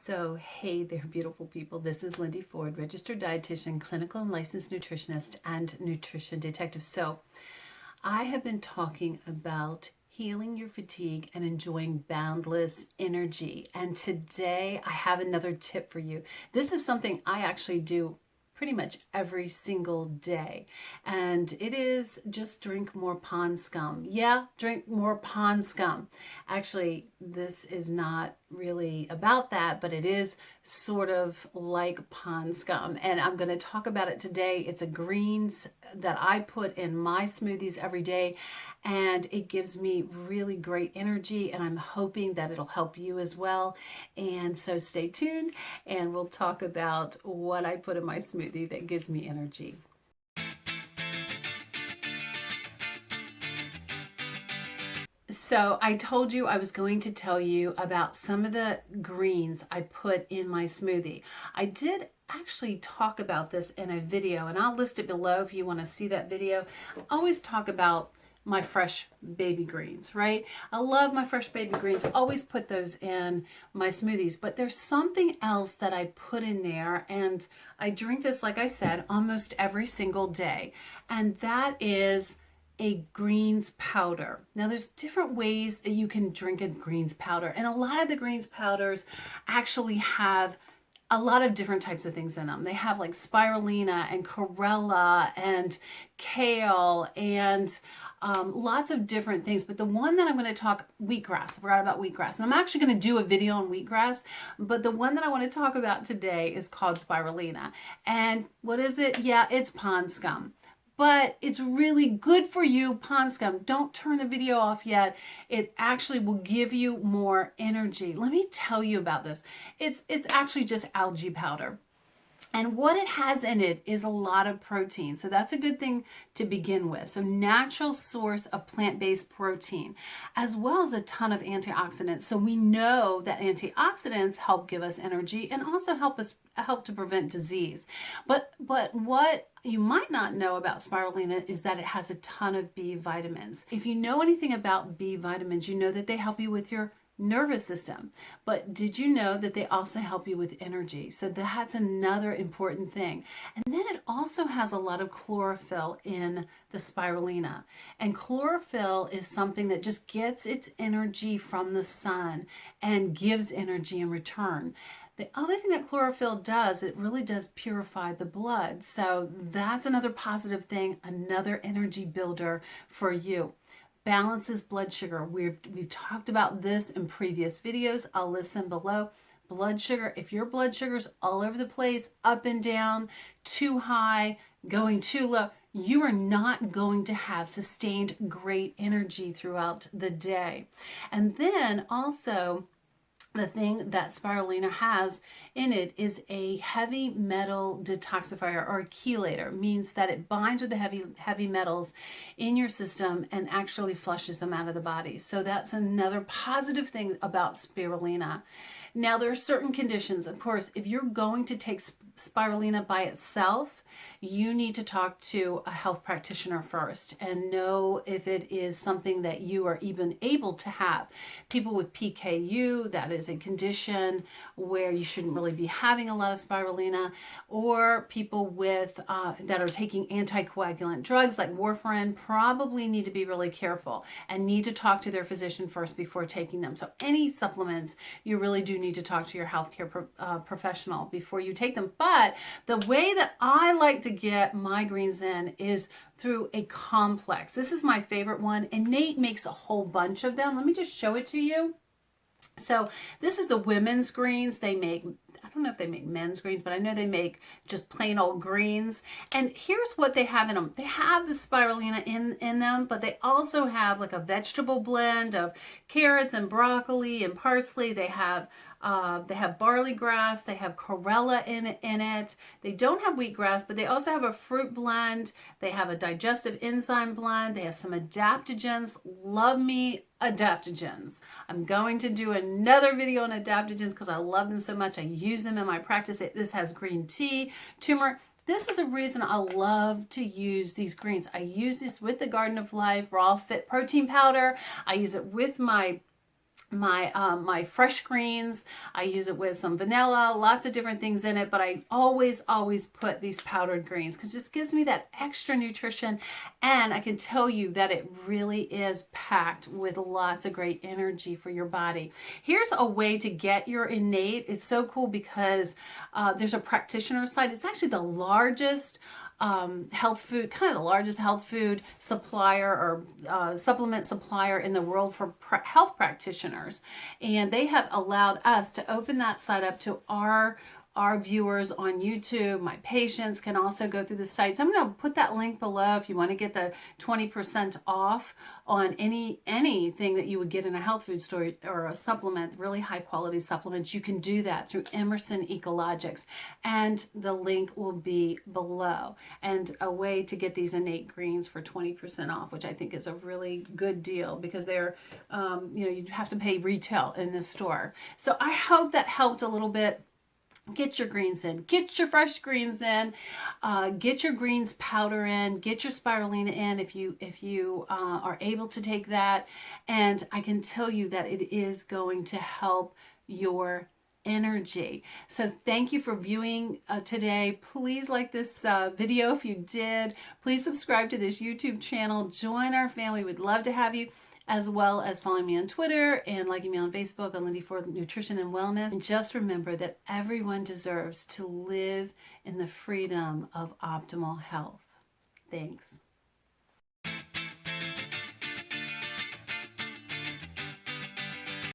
So, hey there, beautiful people. This is Lindy Ford, registered dietitian, clinical and licensed nutritionist, and nutrition detective. So, I have been talking about healing your fatigue and enjoying boundless energy. And today I have another tip for you. This is something I actually do pretty much every single day. And it is just drink more pond scum. Yeah, drink more pond scum. Actually, this is not really about that, but it is sort of like pond scum. And I'm going to talk about it today. It's a greens that I put in my smoothies every day, and it gives me really great energy, and I'm hoping that it'll help you as well. And so stay tuned, and we'll talk about what I put in my smoothie that gives me energy. So I told you I was going to tell you about some of the greens I put in my smoothie. I did actually talk about this in a video, and I'll list it below if you want to see that video. I always talk about my fresh baby greens, right? I love my fresh baby greens. I always put those in my smoothies, but there's something else that I put in there, and I drink this, like I said, almost every single day, and that is a greens powder. Now there's different ways that you can drink a greens powder, and a lot of the greens powders actually have a lot of different types of things in them. They have like spirulina and chlorella and kale and lots of different things. But the one that I'm going to talk, wheatgrass, I forgot about wheatgrass. And I'm actually going to do a video on wheatgrass, but the one that I want to talk about today is called spirulina. And what is it? Yeah, it's pond scum. But it's really good for you, pond scum. Don't turn the video off yet. It actually will give you more energy. Let me tell you about this. It's actually just algae powder. And what it has in it is a lot of protein. So that's a good thing to begin with. So natural source of plant-based protein, as well as a ton of antioxidants. So we know that antioxidants help give us energy and also help to prevent disease. But what you might not know about spirulina is that it has a ton of B vitamins. If you know anything about B vitamins, you know that they help you with your nervous system. But did you know that they also help you with energy? So that's another important thing. And then it also has a lot of chlorophyll in the spirulina. And chlorophyll is something that just gets its energy from the sun and gives energy in return. The other thing that chlorophyll does, it really does purify the blood. So that's another positive thing, another energy builder for you. Balances blood sugar. We've talked about this in previous videos. I'll list them below. Blood sugar, if your blood sugar's all over the place, up and down, too high, going too low, you are not going to have sustained great energy throughout the day. And then also, the thing that spirulina has in it is a heavy metal detoxifier, or a chelator. Means that it binds with the heavy metals in your system and actually flushes them out of the body. So that's another positive thing about spirulina. Now there are certain conditions. Of course, if you're going to take spirulina by itself, you need to talk to a health practitioner first and know if it is something that you are even able to have. People with PKU, that is a condition where you shouldn't really be having a lot of spirulina, or people with that are taking anticoagulant drugs like warfarin probably need to be really careful and need to talk to their physician first before taking them. So any supplements, you really do need to talk to your healthcare professional before you take them. But the way that I like to get my greens in is through a complex. This is my favorite one. Innate makes a whole bunch of them. Let me just show it to you. So this is the women's greens. They make, I don't know if they make men's greens, but I know they make just plain old greens. And here's what they have in them. They have the spirulina in them, but they also have like a vegetable blend of carrots and broccoli and parsley. They have barley grass, they have chlorella in it. They don't have wheatgrass, but they also have a fruit blend. They have a digestive enzyme blend. They have some adaptogens. Love me adaptogens. I'm going to do another video on adaptogens because I love them so much. I use them in my practice. This has green tea, turmeric. This is a reason I love to use these greens. I use this with the Garden of Life Raw Fit Protein Powder. I use it with my my fresh greens. I use it with some vanilla, lots of different things in it, but I always put these powdered greens because it just gives me that extra nutrition, and I can tell you that it really is packed with lots of great energy for your body. Here's a way to get your Innate. It's so cool because there's a practitioner site. It's actually the largest health food, kind of the largest health food supplier or supplement supplier in the world for health practitioners. And they have allowed us to open that site up to our viewers on YouTube. My patients can also go through the site. So I'm going to put that link below if you want to get the 20% off on anything that you would get in a health food store or a supplement, really high quality supplements. You can do that through Emerson Ecologics, and the link will be below. And a way to get these Innate greens for 20% off, which I think is a really good deal because they're, you have to pay retail in this store. So I hope that helped a little bit. Get your greens in, get your fresh greens in, get your greens powder in, get your spirulina in if you are able to take that. And I can tell you that it is going to help your energy. So thank you for viewing today. Please like this video if you did. Please subscribe to this YouTube channel. Join our family. We'd love to have you, as well as following me on Twitter and liking me on Facebook on Lindy for Nutrition and Wellness. And just remember that everyone deserves to live in the freedom of optimal health. Thanks.